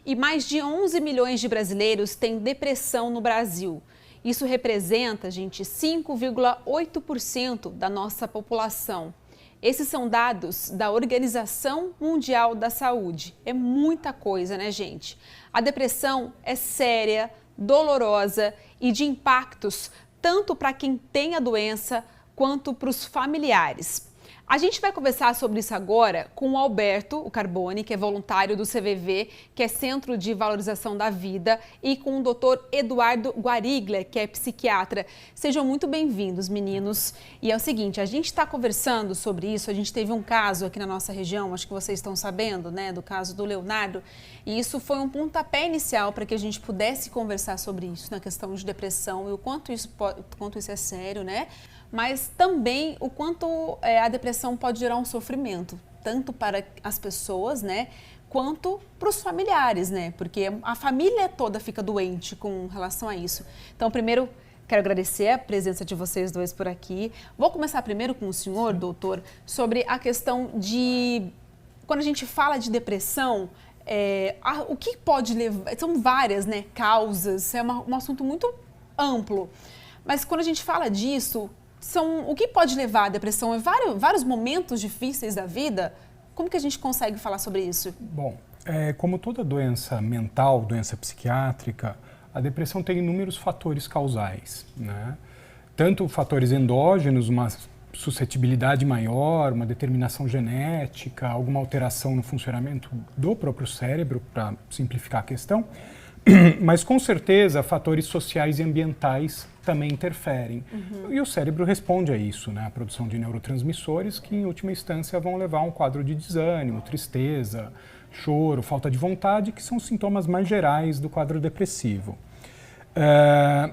E mais de 11 milhões de brasileiros têm depressão no Brasil. Isso representa, gente, 5,8% da nossa população. Esses são dados da Organização Mundial da Saúde. É muita coisa, né, gente? A depressão é séria, dolorosa e de impactos tanto para quem tem a doença quanto para os familiares. A gente vai conversar sobre isso agora com o Alberto Carboni, que é voluntário do CVV, que é Centro de Valorização da Vida, e com o Dr. Eduardo Guariglia, que é psiquiatra. Sejam muito bem-vindos, meninos. E é o seguinte, a gente está conversando sobre isso, a gente teve um caso aqui na nossa região, acho que vocês estão sabendo, né, do caso do Leonardo, e isso foi um pontapé inicial para que a gente pudesse conversar sobre isso, na questão de depressão e o quanto isso é sério, né? Mas também o quanto a depressão pode gerar um sofrimento, tanto para as pessoas, né, quanto para os familiares, né, porque a família toda fica doente com relação a isso. Então, primeiro, quero agradecer a presença de vocês dois por aqui. Vou começar primeiro com o senhor, doutor, sobre a questão de, quando a gente fala de depressão, o que pode levar, são várias, né, causas, é um assunto muito amplo, mas quando a gente fala disso, o que pode levar à depressão? É vários momentos difíceis da vida? Como que a gente consegue falar sobre isso? Bom, como toda doença mental, doença psiquiátrica, a depressão tem inúmeros fatores causais, né? Tanto fatores endógenos, uma suscetibilidade maior, uma determinação genética, alguma alteração no funcionamento do próprio cérebro, para simplificar a questão, mas com certeza fatores sociais e ambientais também interferem. E o cérebro responde a isso, né? A produção de neurotransmissores que, em última instância, vão levar a um quadro de desânimo, tristeza, choro, falta de vontade, que são os sintomas mais gerais do quadro depressivo.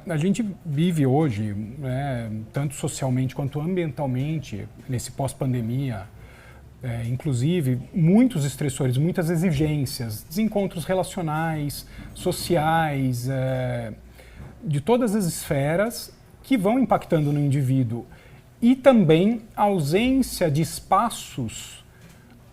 A gente vive hoje, né, tanto socialmente quanto ambientalmente, nesse pós-pandemia, inclusive, muitos estressores, muitas exigências, desencontros relacionais, sociais, de todas as esferas que vão impactando no indivíduo. E também a ausência de espaços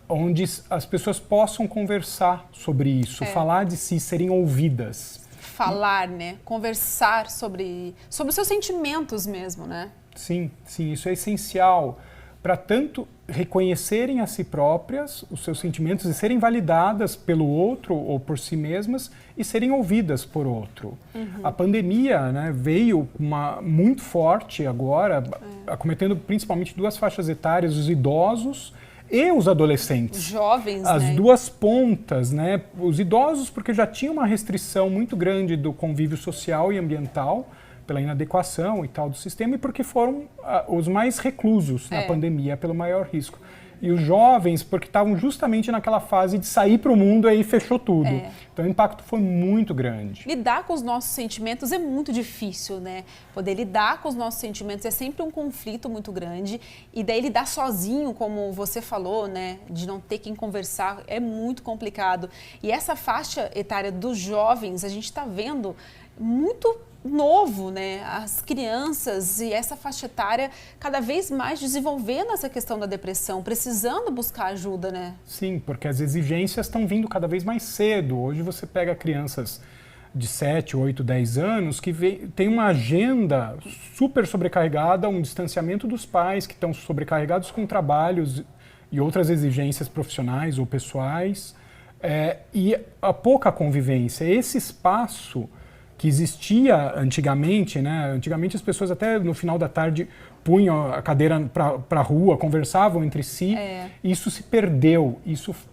onde as pessoas possam conversar sobre isso, falar de si, serem ouvidas. Falar, né? Conversar sobre os seus sentimentos mesmo, né? Sim, isso é essencial para tanto reconhecerem a si próprias os seus sentimentos e serem validadas pelo outro ou por si mesmas e serem ouvidas por outro. A pandemia, né, veio muito forte agora, acometendo principalmente duas faixas etárias, os idosos e os adolescentes. Os jovens, as né? duas pontas, né? Os idosos porque já tinha uma restrição muito grande do convívio social e ambiental, pela inadequação e tal do sistema, e porque foram os mais reclusos na pandemia, pelo maior risco. E os jovens, porque estavam justamente naquela fase de sair para o mundo e aí fechou tudo. Então o impacto foi muito grande. Lidar com os nossos sentimentos é muito difícil, né? Poder lidar com os nossos sentimentos é sempre um conflito muito grande. E daí lidar sozinho, como você falou, né? De não ter quem conversar, é muito complicado. E essa faixa etária dos jovens, a gente está vendo muito novo, né? As crianças e essa faixa etária cada vez mais desenvolvendo essa questão da depressão, precisando buscar ajuda, né? Sim, porque as exigências estão vindo cada vez mais cedo. Hoje você pega crianças de 7, 8, 10 anos que tem uma agenda super sobrecarregada, um distanciamento dos pais que estão sobrecarregados com trabalhos e outras exigências profissionais ou pessoais, e a pouca convivência. Esse espaço que existia antigamente, né? Antigamente as pessoas até no final da tarde punham a cadeira para a rua, conversavam entre si. Isso se perdeu.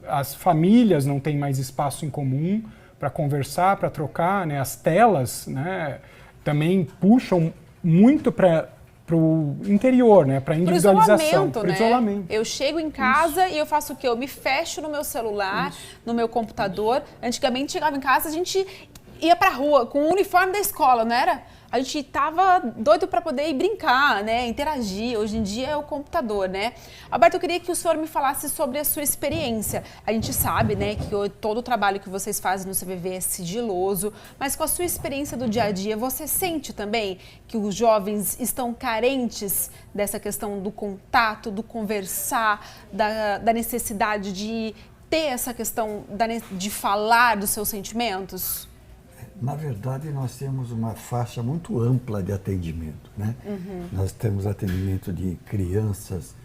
As famílias não têm mais espaço em comum para conversar, para trocar, né? As telas, né, também puxam muito para o interior, né? Para a individualização. Para o isolamento, né? Eu chego em casa e eu faço o quê? Eu me fecho no meu celular, no meu computador. Antigamente chegava em casa, a gente ia pra rua com o uniforme da escola, não era? A gente tava doido para poder ir brincar, né? Interagir. Hoje em dia é o computador, né? Alberto, eu queria que o senhor me falasse sobre a sua experiência. A gente sabe, né, que todo o trabalho que vocês fazem no CVV é sigiloso, mas com a sua experiência do dia a dia, você sente também que os jovens estão carentes dessa questão do contato, do conversar, da necessidade de ter essa questão de falar dos seus sentimentos? Na verdade, nós temos uma faixa muito ampla de atendimento, né? Nós temos atendimento de crianças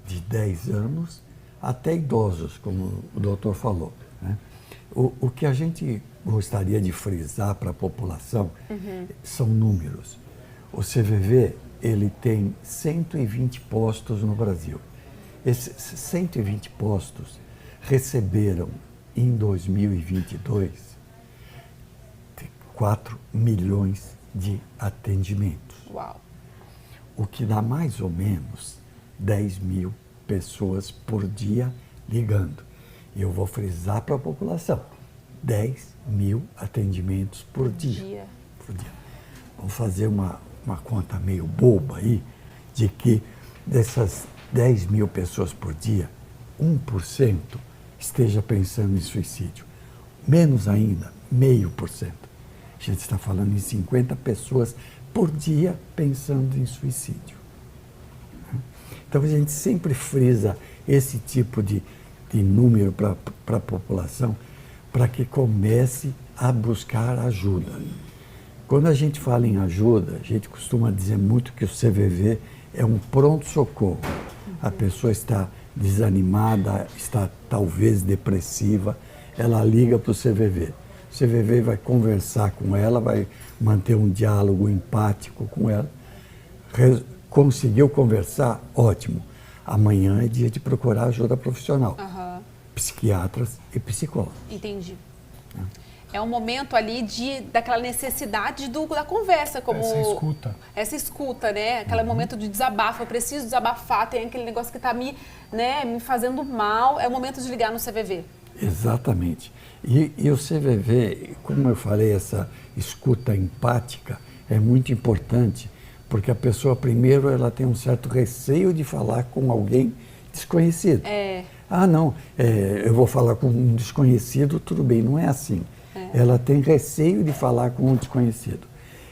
de 10 anos até idosos, como o doutor falou, né? O que a gente gostaria de frisar para a população são números. O CVV, ele tem 120 postos no Brasil. Esses 120 postos receberam, em 2022, 4 milhões de atendimentos. Uau! O que dá mais ou menos 10 mil pessoas por dia ligando. E eu vou frisar para a população, 10 mil atendimentos por dia. Vamos fazer uma conta meio boba aí, de que dessas 10 mil pessoas por dia, 1% esteja pensando em suicídio. Menos ainda, 0,5%. A gente está falando em 50 pessoas por dia pensando em suicídio. Então a gente sempre frisa esse tipo de número para a população, para que comece a buscar ajuda. Quando a gente fala em ajuda, a gente costuma dizer muito que o CVV é um pronto-socorro. A pessoa está desanimada, está talvez depressiva, ela liga para o CVV. O CVV vai conversar com ela, vai manter um diálogo empático com ela. Conseguiu conversar? Ótimo. Amanhã é dia de procurar ajuda profissional. Psiquiatras e psicólogos. Entendi. É um momento ali daquela necessidade da conversa, como... Essa escuta, né? Aquele momento de desabafo, eu preciso desabafar, tem aquele negócio que está me fazendo mal, é o momento de ligar no CVV. Exatamente. E o CVV, como eu falei, essa escuta empática é muito importante, porque a pessoa, primeiro, ela tem um certo receio de falar com alguém desconhecido. Não, eu vou falar com um desconhecido, tudo bem, não é assim. Ela tem receio de falar com um desconhecido.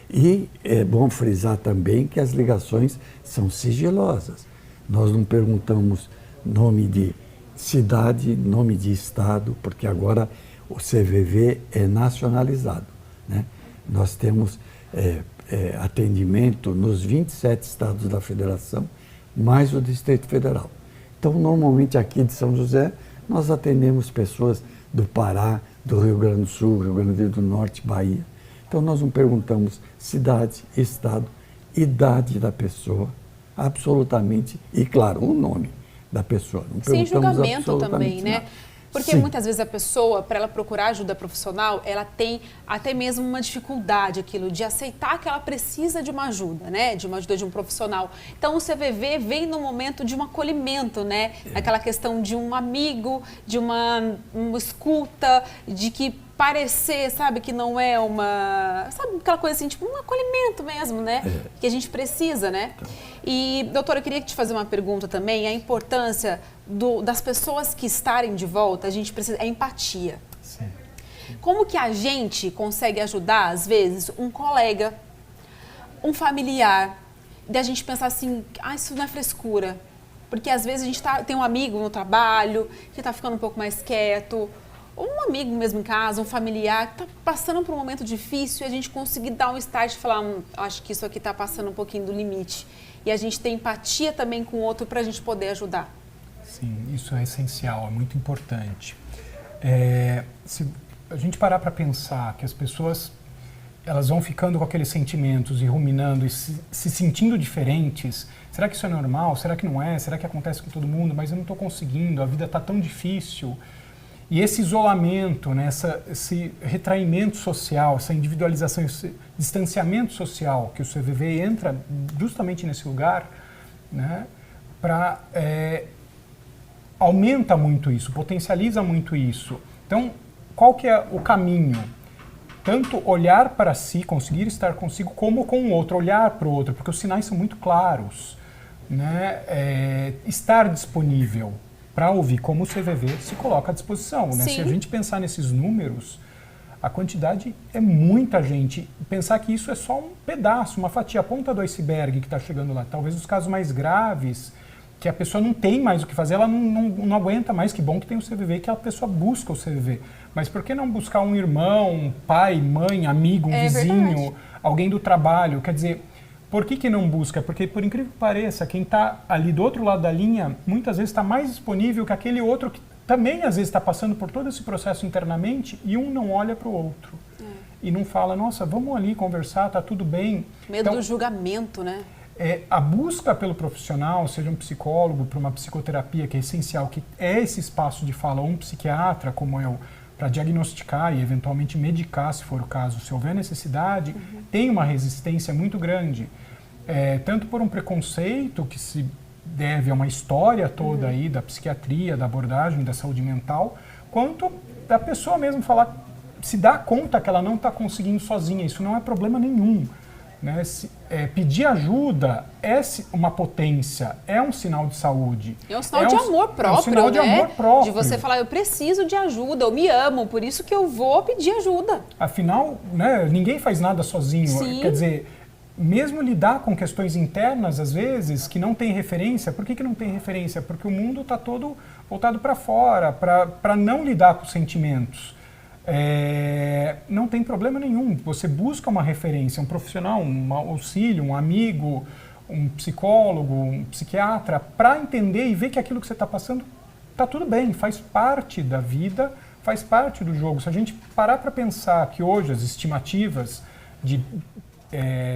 E é bom frisar também que as ligações são sigilosas. Nós não perguntamos nome de cidade, nome de estado, porque agora o CVV é nacionalizado, né? Nós temos atendimento nos 27 estados da federação, mais o Distrito Federal. Então, normalmente aqui de São José, nós atendemos pessoas do Pará, do Rio Grande do Sul, Rio Grande do Norte, Bahia. Então, nós não perguntamos cidade, estado, idade da pessoa, absolutamente, e claro, o nome da pessoa. Não sem julgamento também, nada. né? Porque muitas vezes a pessoa, para ela procurar ajuda profissional, ela tem até mesmo uma dificuldade de aceitar que ela precisa de uma ajuda, né? De uma ajuda de um profissional. Então o CVV vem no momento de um acolhimento, né? Aquela questão de um amigo, de uma escuta, de que parecer, sabe, que não é sabe, aquela coisa assim, tipo um acolhimento mesmo, né? Que a gente precisa, né? E, doutora, eu queria te fazer uma pergunta também, a importância das pessoas que estarem de volta, a gente precisa, é empatia. Sim. Como que a gente consegue ajudar, às vezes, um colega, um familiar, da gente pensar assim, isso não é frescura, porque às vezes a gente tem um amigo no trabalho que está ficando um pouco mais quieto, ou um amigo mesmo em casa, um familiar que está passando por um momento difícil e a gente conseguir dar um start e falar, acho que isso aqui está passando um pouquinho do limite. E a gente ter empatia também com o outro para a gente poder ajudar. Sim, isso é essencial, é muito importante. Se a gente parar para pensar que as pessoas elas vão ficando com aqueles sentimentos e ruminando e se sentindo diferentes, será que isso é normal? Será que não é? Será que acontece com todo mundo? Mas eu não estou conseguindo, a vida está tão difícil. E esse isolamento, né, esse retraimento social, essa individualização, esse distanciamento social que o CVV entra justamente nesse lugar, né, aumenta muito isso, potencializa muito isso. Então, qual que é o caminho? Tanto olhar para si, conseguir estar consigo, como com o outro, olhar para o outro, porque os sinais são muito claros, né? Estar disponível para ouvir, como o CVV se coloca à disposição, né? Se a gente pensar nesses números, a quantidade é muita gente. Pensar que isso é só um pedaço, uma fatia, a ponta do iceberg que está chegando lá. Talvez os casos mais graves, que a pessoa não tem mais o que fazer, ela não aguenta mais, que bom que tem o CVV, que a pessoa busca o CVV. Mas por que não buscar um irmão, um pai, mãe, amigo, um vizinho, verdade. Alguém do trabalho? Quer dizer, por que não busca? Porque, por incrível que pareça, quem está ali do outro lado da linha, muitas vezes está mais disponível que aquele outro que também, às vezes, está passando por todo esse processo internamente e um não olha para o outro. E não fala, nossa, vamos ali conversar, tá tudo bem. Medo do julgamento, né? A busca pelo profissional, seja um psicólogo, para uma psicoterapia, que é essencial, que é esse espaço de fala, ou um psiquiatra como eu, para diagnosticar e eventualmente medicar, se for o caso, se houver necessidade, tem uma resistência muito grande. Tanto por um preconceito que se deve a uma história toda aí da psiquiatria, da abordagem da saúde mental, quanto da pessoa mesmo falar, se dá conta que ela não está conseguindo sozinha. Isso não é problema nenhum. Né? Pedir ajuda é uma potência, é um sinal de saúde. É um sinal de amor próprio, é um sinal de amor próprio. De você falar, eu preciso de ajuda, eu me amo, por isso que eu vou pedir ajuda. Afinal, né, ninguém faz nada sozinho. Sim. Quer dizer, mesmo lidar com questões internas, às vezes, que não tem referência. Por que não tem referência? Porque o mundo está todo voltado para fora, para não lidar com os sentimentos. Não tem problema nenhum. Você busca uma referência, um profissional, um auxílio, um amigo, um psicólogo, um psiquiatra, para entender e ver que aquilo que você está passando está tudo bem, faz parte da vida, faz parte do jogo. Se a gente parar para pensar que hoje as estimativas de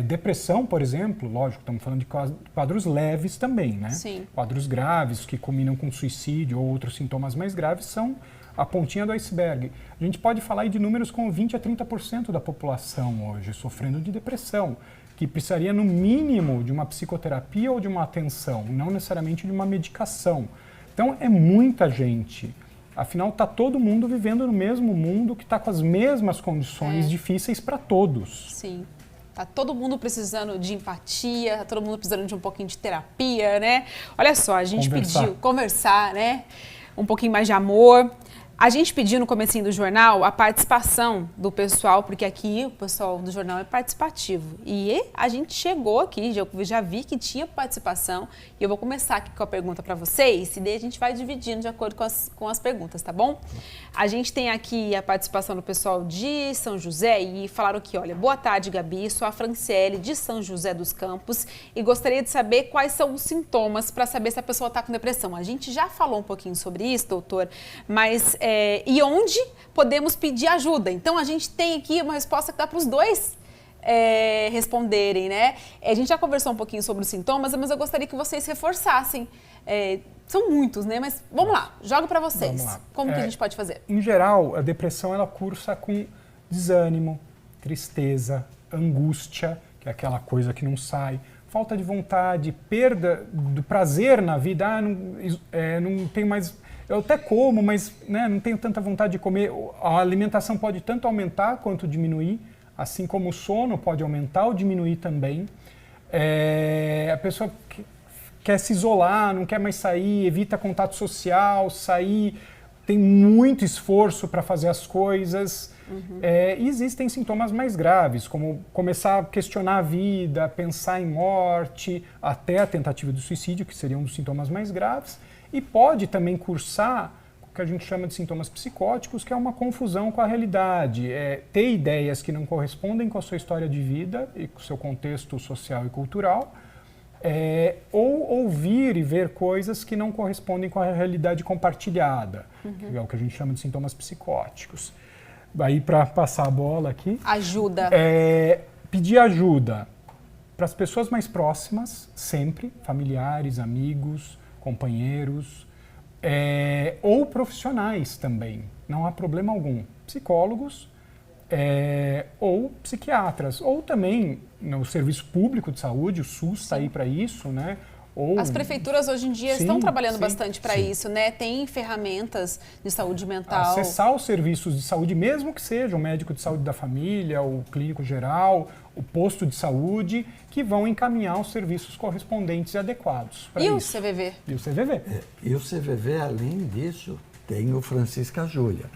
depressão, por exemplo, lógico, estamos falando de quadros leves também, né? Sim. Quadros graves que culminam com suicídio ou outros sintomas mais graves são a pontinha do iceberg. A gente pode falar aí de números com 20% a 30% da população hoje sofrendo de depressão, que precisaria no mínimo de uma psicoterapia ou de uma atenção, não necessariamente de uma medicação. Então é muita gente. Afinal, está todo mundo vivendo no mesmo mundo, que está com as mesmas condições difíceis para todos. Sim. Tá todo mundo precisando de empatia, tá todo mundo precisando de um pouquinho de terapia, né? Olha só, a gente pediu conversar, né? Um pouquinho mais de amor. A gente pediu no comecinho do jornal a participação do pessoal, porque aqui o pessoal do jornal é participativo. E a gente chegou aqui, já vi que tinha participação, e eu vou começar aqui com a pergunta para vocês, e daí a gente vai dividindo de acordo com as perguntas, tá bom? A gente tem aqui a participação do pessoal de São José, e falaram aqui, olha, boa tarde, Gabi, sou a Franciele de São José dos Campos, e gostaria de saber quais são os sintomas para saber se a pessoa está com depressão. A gente já falou um pouquinho sobre isso, doutor, mas... e onde podemos pedir ajuda? Então, a gente tem aqui uma resposta que dá para os dois responderem, né? A gente já conversou um pouquinho sobre os sintomas, mas eu gostaria que vocês reforçassem. São muitos, né? Mas vamos lá, jogo para vocês. Como que a gente pode fazer? Em geral, a depressão ela cursa com desânimo, tristeza, angústia, que é aquela coisa que não sai, falta de vontade, perda do prazer na vida. Não tenho mais... Eu até como, mas né, não tenho tanta vontade de comer. A alimentação pode tanto aumentar quanto diminuir, assim como o sono pode aumentar ou diminuir também. A pessoa quer se isolar, não quer mais sair, evita contato social, tem muito esforço para fazer as coisas. E existem sintomas mais graves, como começar a questionar a vida, pensar em morte, até a tentativa de suicídio, que seria um dos sintomas mais graves. E pode também cursar o que a gente chama de sintomas psicóticos, que é uma confusão com a realidade. Ter ideias que não correspondem com a sua história de vida e com o seu contexto social e cultural, ou ouvir e ver coisas que não correspondem com a realidade compartilhada, que é o que a gente chama de sintomas psicóticos. Aí, para passar a bola aqui... Ajuda. Pedir ajuda para as pessoas mais próximas, sempre, familiares, amigos, companheiros, ou profissionais também, não há problema algum. Psicólogos ou psiquiatras, ou também no serviço público de saúde, o SUS está aí para isso, né? As prefeituras hoje em dia estão trabalhando bastante para isso, né? Tem ferramentas de saúde mental. Acessar os serviços de saúde, mesmo que seja o médico de saúde da família, o clínico geral, o posto de saúde, que vão encaminhar os serviços correspondentes e adequados para isso. E o CVV? E o CVV. E o CVV, além disso, tem o Francisca Júlia,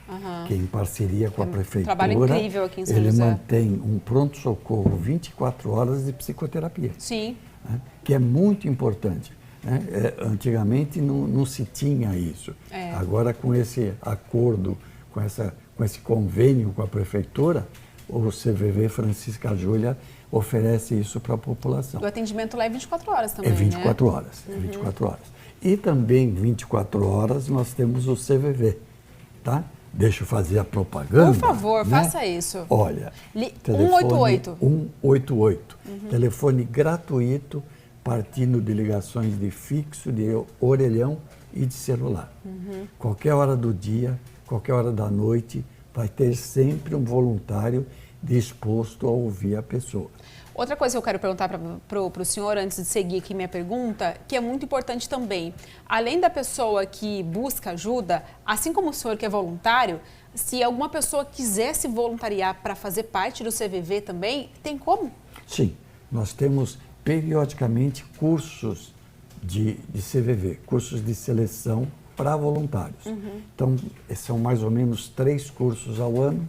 que em parceria com a prefeitura, trabalho incrível aqui em São ele José. mantém um pronto-socorro 24 horas de psicoterapia. Sim. Que é muito importante. né? Antigamente não se tinha isso. Agora, com esse acordo, com esse convênio com a prefeitura, o CVV Francisca Júlia oferece isso para a população. O atendimento lá é 24 horas também, É 24 né? horas, é 24 horas. E também 24 horas nós temos o CVV, tá? Deixa eu fazer a propaganda. Por favor, né? faça isso. Olha, 188. 188. Telefone gratuito, partindo de ligações de fixo, de orelhão e de celular. Qualquer hora do dia, qualquer hora da noite, vai ter sempre um voluntário disposto a ouvir a pessoa. Outra coisa que eu quero perguntar para o senhor, antes de seguir aqui minha pergunta, que é muito importante também. Além da pessoa que busca ajuda, assim como o senhor que é voluntário, se alguma pessoa quiser se voluntariar para fazer parte do CVV também, tem como? Sim, nós temos periodicamente cursos de CVV, cursos de seleção para voluntários. Então, são mais ou menos 3 cursos ao ano.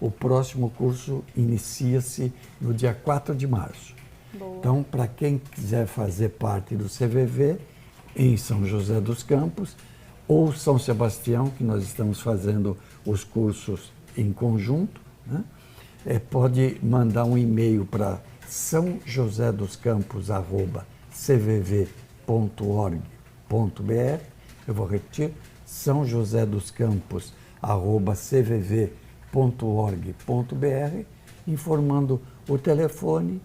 O próximo curso inicia-se no dia 4 de março. Boa. Então, para quem quiser fazer parte do CVV, em São José dos Campos, ou São Sebastião, que nós estamos fazendo os cursos em conjunto, né? Pode mandar um e-mail para sãojosédoscampos@cvv.org.br. Eu vou repetir, sãojosédoscampos@cvv.org.br, informando o telefone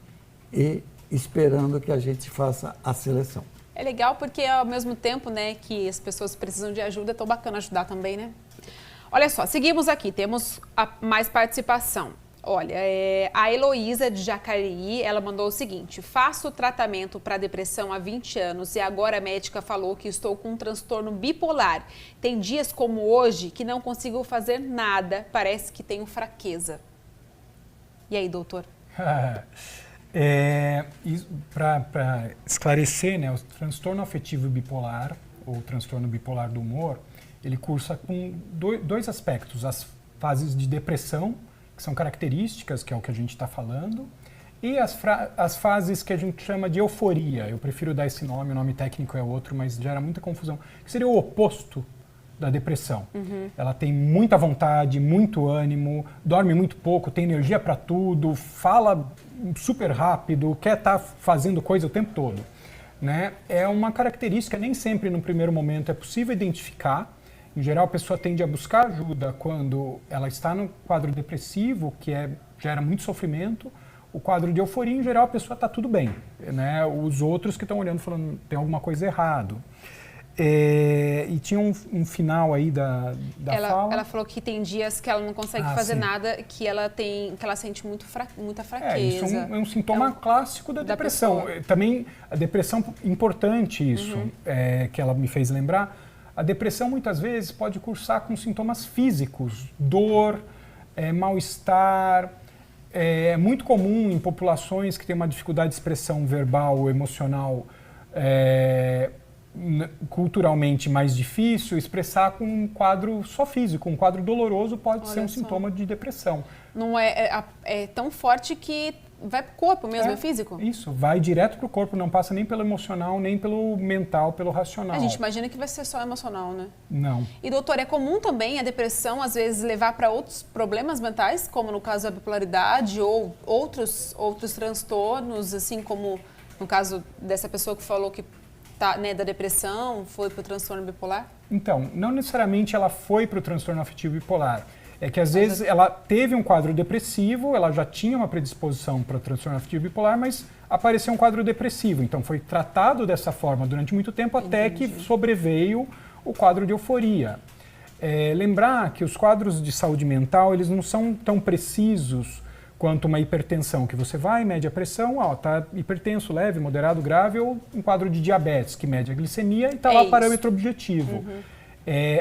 e esperando que a gente faça a seleção. É legal porque ao mesmo tempo, né, que as pessoas precisam de ajuda, é tão bacana ajudar também, né? Olha só, seguimos aqui, temos mais participação. Olha, a Heloísa de Jacareí, ela mandou o seguinte: faço tratamento para depressão há 20 anos e agora a médica falou que estou com um transtorno bipolar. Tem dias como hoje que não consigo fazer nada, parece que tenho fraqueza. E aí, doutor? Para esclarecer, né, o transtorno afetivo bipolar, ou transtorno bipolar do humor, ele cursa com dois aspectos: as fases de depressão, que são características, que é o que a gente está falando, e as fases que a gente chama de euforia. Eu prefiro dar esse nome, o nome técnico é outro, mas gera muita confusão, que seria o oposto da depressão. Ela tem muita vontade, muito ânimo, dorme muito pouco, tem energia para tudo, fala super rápido, quer estar fazendo coisa o tempo todo, né? É uma característica, nem sempre no primeiro momento é possível identificar. Em geral, a pessoa tende a buscar ajuda quando ela está no quadro depressivo, que gera muito sofrimento. O quadro de euforia, em geral, a pessoa está tudo bem, né? Os outros que estão olhando falando tem alguma coisa errado. E tinha um final aí da fala. Ela falou que tem dias que ela não consegue fazer nada, que ela sente muita fraqueza. Isso é um sintoma clássico da depressão. Também a depressão, importante isso, que ela me fez lembrar. A depressão muitas vezes pode cursar com sintomas físicos, dor, mal-estar. É muito comum em populações que têm uma dificuldade de expressão verbal ou emocional culturalmente mais difícil, expressar com um quadro só físico. Um quadro doloroso pode ser um sintoma de depressão. Não é tão forte que vai para o corpo mesmo, é físico? Isso, vai direto para o corpo, não passa nem pelo emocional, nem pelo mental, pelo racional. A gente imagina que vai ser só emocional, né? Não. E doutor, é comum também a depressão, às vezes, levar para outros problemas mentais, como no caso da bipolaridade ou outros transtornos, assim como no caso dessa pessoa que falou que tá, né, da depressão, foi para o transtorno bipolar? Então, não necessariamente ela foi para o transtorno afetivo bipolar. É que às vezes ela teve um quadro depressivo, ela já tinha uma predisposição para transtorno afetivo bipolar, mas apareceu um quadro depressivo. Então foi tratado dessa forma durante muito tempo, até que sobreveio o quadro de euforia. Lembrar que os quadros de saúde mental, eles não são tão precisos quanto uma hipertensão, que você vai, mede a pressão, está hipertenso, leve, moderado, grave, ou um quadro de diabetes, que mede a glicemia e está lá o parâmetro objetivo.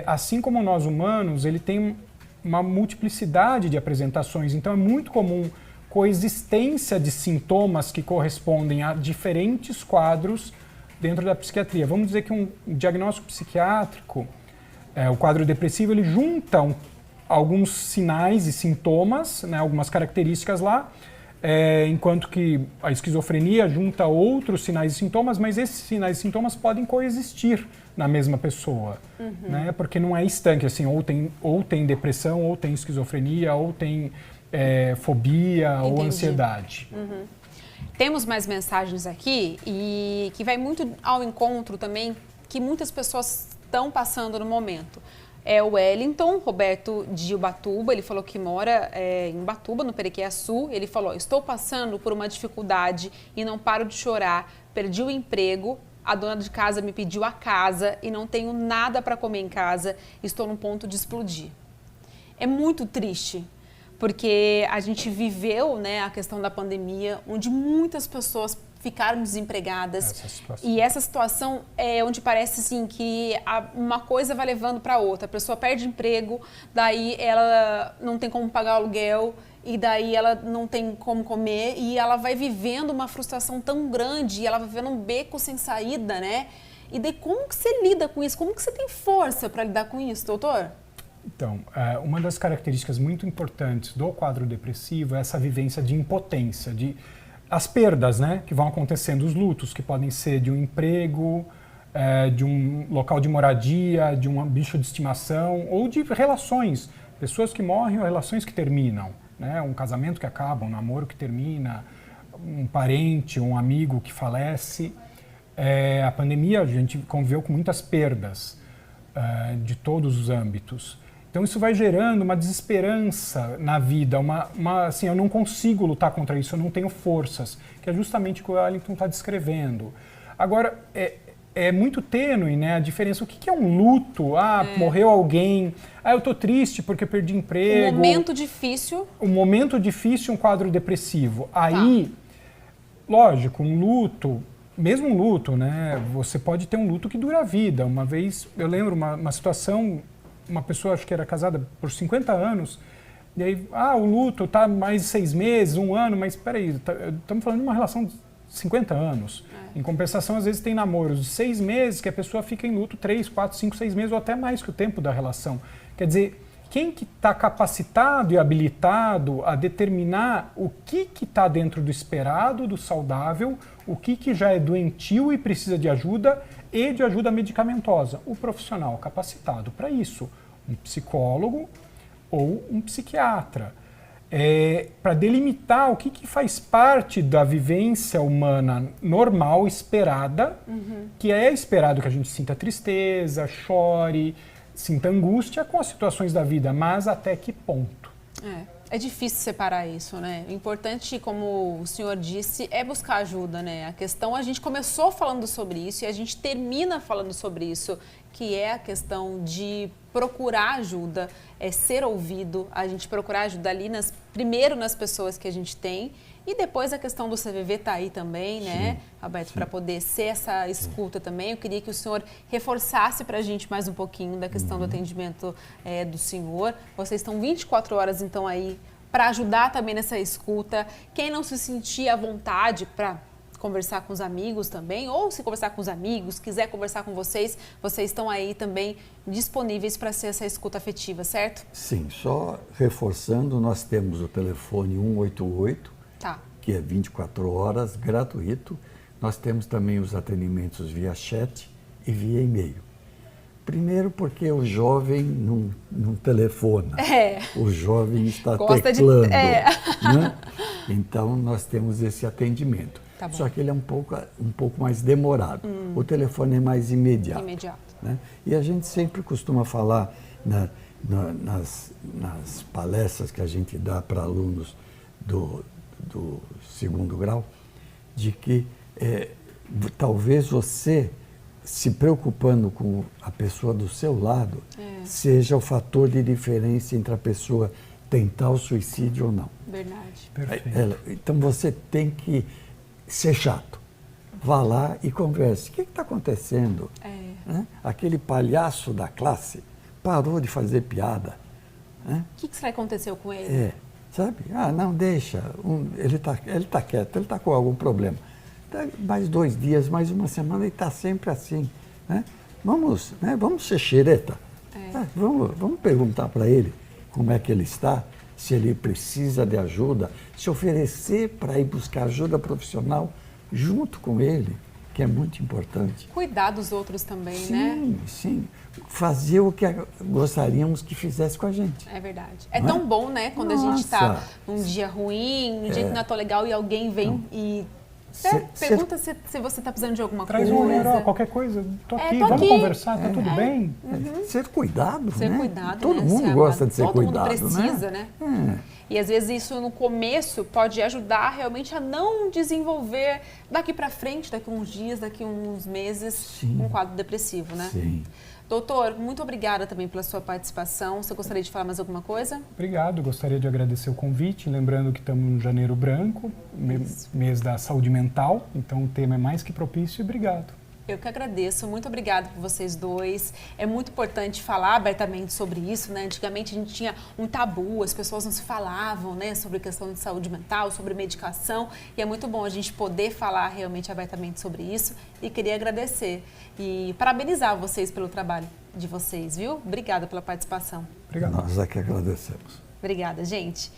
Assim como nós humanos, ele tem uma multiplicidade de apresentações, então é muito comum coexistência de sintomas que correspondem a diferentes quadros dentro da psiquiatria. Vamos dizer que um diagnóstico psiquiátrico, o quadro depressivo, ele junta alguns sinais e sintomas, né, algumas características lá, enquanto que a esquizofrenia junta outros sinais e sintomas, mas esses sinais e sintomas podem coexistir na mesma pessoa, né? Porque não é estanque, assim, ou tem depressão, ou tem esquizofrenia, ou tem fobia, ou ansiedade. Temos mais mensagens aqui e que vai muito ao encontro também que muitas pessoas estão passando no momento. É o Wellington Roberto de Ubatuba, ele falou que mora em Ubatuba, no Perequiaçu. Ele falou, estou passando por uma dificuldade e não paro de chorar, perdi o emprego, a dona de casa me pediu a casa e não tenho nada para comer em casa, estou no ponto de explodir. É muito triste, porque a gente viveu, né, a questão da pandemia, onde muitas pessoas ficaram desempregadas. E essa situação é onde parece assim que uma coisa vai levando para outra. A pessoa perde emprego, daí ela não tem como pagar o aluguel, e daí ela não tem como comer, e ela vai vivendo uma frustração tão grande, e ela vai vivendo um beco sem saída, né? E daí como que você lida com isso? Como que você tem força para lidar com isso, doutor? Então, uma das características muito importantes do quadro depressivo é essa vivência de impotência, as perdas, né, que vão acontecendo, os lutos, que podem ser de um emprego, de um local de moradia, de um bicho de estimação, ou de relações, pessoas que morrem ou relações que terminam, né, um casamento que acaba, um namoro que termina, um parente, um amigo que falece. A pandemia, a gente conviveu com muitas perdas de todos os âmbitos. Então isso vai gerando uma desesperança na vida, assim, eu não consigo lutar contra isso, eu não tenho forças, que é justamente o que o Wellington está descrevendo. Agora, é muito tênue, né, a diferença. O que é um luto? Morreu alguém, eu estou triste porque perdi emprego. Um momento difícil. Um momento difícil, um quadro depressivo. Aí, lógico, um luto, mesmo um luto, né, você pode ter um luto que dura a vida. Uma vez, eu lembro uma situação, uma pessoa, acho que era casada por 50 anos, e aí, o luto está mais de 6 meses, 1 ano, mas peraí, estamos falando de uma relação de 50 anos. Em compensação, às vezes tem namoros de 6 meses que a pessoa fica em luto 3, 4, 5, 6 meses ou até mais que o tempo da relação. Quer dizer, quem que está capacitado e habilitado a determinar o que está dentro do esperado, do saudável, o que já é doentio e precisa de ajuda e de ajuda medicamentosa? O profissional capacitado para isso, um psicólogo ou um psiquiatra. Para delimitar o que faz parte da vivência humana normal, esperada, que é esperado que a gente sinta tristeza, chore, sinta angústia com as situações da vida, mas até que ponto? É difícil separar isso, né? O importante, como o senhor disse, é buscar ajuda, né? A questão, a gente começou falando sobre isso e a gente termina falando sobre isso, que é a questão de procurar ajuda, ser ouvido, a gente procurar ajuda ali primeiro nas pessoas que a gente tem e depois a questão do CVV está aí também, né, Alberto, para poder ser essa escuta também. Eu queria que o senhor reforçasse para a gente mais um pouquinho da questão do atendimento do senhor. Vocês estão 24 horas então aí para ajudar também nessa escuta. Quem não se sentir à vontade para conversar com os amigos também, ou se conversar com os amigos, quiser conversar com vocês, vocês estão aí também disponíveis para ser essa escuta afetiva, certo? Sim, só reforçando, nós temos o telefone 188, que é 24 horas, gratuito. Nós temos também os atendimentos via chat e via e-mail. Primeiro porque o jovem não telefona, o jovem está teclando, né? Então nós temos esse atendimento. Só que ele é um pouco mais demorado. O telefone é mais imediato. Né? E a gente sempre costuma falar nas palestras que a gente dá para alunos do 2º grau, de que talvez você, se preocupando com a pessoa do seu lado, seja o fator de diferença entre a pessoa tentar o suicídio ou não. Verdade. Perfeito. Então você tem que ser chato. Vá lá e converse. O que está acontecendo? Né? Aquele palhaço da classe parou de fazer piada. Né? O que será que aconteceu com ele? Sabe? Não, deixa. Ele tá quieto, ele está com algum problema. Mais 2 dias, mais uma semana, ele está sempre assim. Né? Vamos ser xereta. Vamos perguntar para ele como é que ele está. se ele precisa de ajuda, se oferecer para ir buscar ajuda profissional junto com ele, que é muito importante. Cuidar dos outros também, Sim, né? sim. Fazer o que gostaríamos que fizesse com a gente. É verdade. É Não tão é? bom, né? Quando a gente está Nossa. num dia ruim, num dia que não é tão legal e alguém vem e Ser- pergunta se você está precisando de alguma Traz coisa. um olhar, qualquer coisa, tô aqui, tô vamos aqui. conversar, tá tudo bem? Ser cuidado, Ser né? cuidado, Todo né? mundo Ser gosta amado. de ser Todo cuidado, mundo precisa, né? E às vezes isso no começo pode ajudar realmente a não desenvolver daqui para frente, daqui uns dias, daqui uns meses, Sim. um quadro depressivo, né? Sim. Doutor, muito obrigada também pela sua participação. Você gostaria de falar mais alguma coisa? Obrigado, gostaria de agradecer o convite, lembrando que estamos no Janeiro Branco, mês da saúde mental, então o tema é mais que propício e obrigado. Eu que agradeço, muito obrigada por vocês dois. É muito importante falar abertamente sobre isso, né? Antigamente a gente tinha um tabu, as pessoas não se falavam, né, sobre questão de saúde mental, sobre medicação, e é muito bom a gente poder falar realmente abertamente sobre isso. E queria agradecer e parabenizar vocês pelo trabalho de vocês, viu? Obrigada pela participação. Obrigado. Nós é que agradecemos. Obrigada, gente.